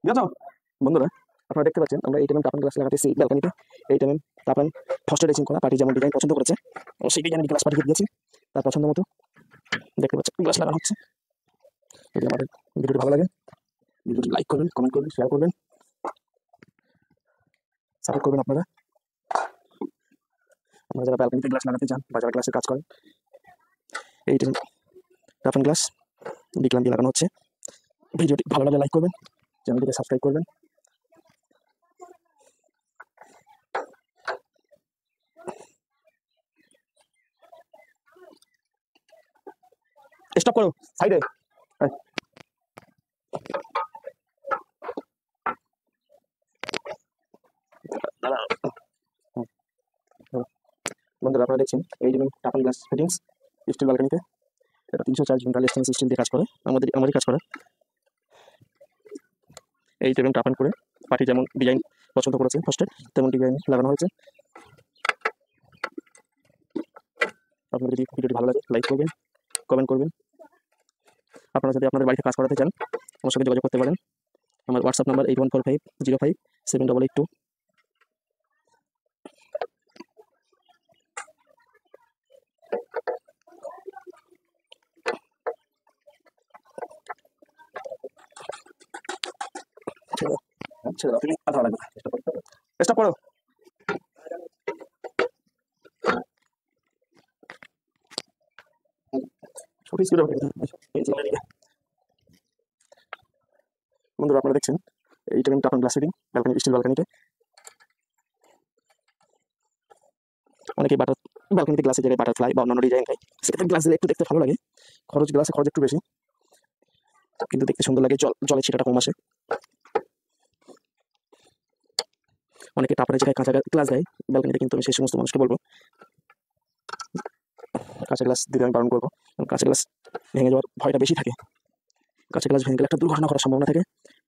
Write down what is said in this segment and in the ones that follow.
বুঝছো বন্ধুরা? আপনারা দেখতে পাচ্ছেন আমরা এই টাইমে টাপান গ্লাস লাগাতেছি ব্যালকনিতে। এই টাইমে টাপান ফার্স্টে ড্রেসিং করা, পার্টি যেমন ডিজাইন পছন্দ করেছে সেই ডিজাইনের গ্লাস পাঠিয়ে দিয়েছি তার পছন্দ মতো। দেখতে পাচ্ছেন গ্লাস লাগানো হচ্ছে। যদি আমাদের ভিডিওটি ভালো লাগে ভিডিওটি লাইক করবেন, কমেন্ট করবেন, শেয়ার করবেন, সাপোর্ট করবেন। আপনারা যারা ব্যালকনিতে গ্লাস লাগাতে চান বা যারা গ্লাসের কাজ করেন, এই টাপান গ্লাস বিকলাম দিয়ে লাগানো হচ্ছে। ভিডিওটি ভালো লাগলে লাইক করবেন, চ্যানেলটিকে সাবস্ক্রাইব করবেন। স্টপ করো সাইডে। বন্ধুরা আপনারা দেখছেন এই যে টাপান গ্লাস ফিটিংস স্টিল ব্যালকনিতে। এটা 304 মিটার স্টেনলেস স্টিল দিয়ে কাজ করে, আমারই কাজ করে। এই টেবিল টাপান করে পার্টি যেমন ডিজাইন পছন্দ করেছে ফার্স্টে তেমন ডিজাইন লাগানো হয়েছে। আপনাদের যদি ভিডিওটি ভালো লাগে লাইক করবেন, কমেন্ট করবেন। আপনারা যদি আপনাদের বাড়িতে কাজ করাতে চান আমার সঙ্গে যোগাযোগ করতে পারেন। আমার হোয়াটসঅ্যাপ নাম্বার 8145057882। তুমি কথা লাগবে, স্টপ করো। বন্ধুরা আপনারা দেখছেন এই টাইম টাপান গ্লাস ফিটিং ব্যালকনি স্টিল ব্যালকনিতে। অনেকে ব্যালকনিতে গ্লাসের জায়গায় বাটারফ্লাই বা অন্যান্য ডিজাইন দেয়, সেক্ষেত্রে গ্লাস দিলে একটু দেখতে ভালো লাগে। গ্লাসে খরচ একটু বেশি, কিন্তু দেখতে সুন্দর লাগে, জলের ছিটাটা কম আসে। অনেকে টাপানের জায়গায় কাঁচা গ্লাস দেয় ব্যালকনিতে, কিন্তু আমি সেই সমস্ত মানুষকে বলবো কাঁচা গ্লাস দিতে আমি বারণ করবো। কারণ কাঁচা গ্লাস ভেঙে যাওয়ার ভয়টা বেশি থাকে। কাঁচা গ্লাস ভেঙে গেলে একটা দুর্ঘটনা ঘটার সম্ভাবনা থাকে,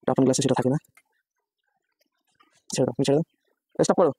টাপান গ্লাসে সেটা থাকে না। ছেড়ে দাও, স্টপ করো।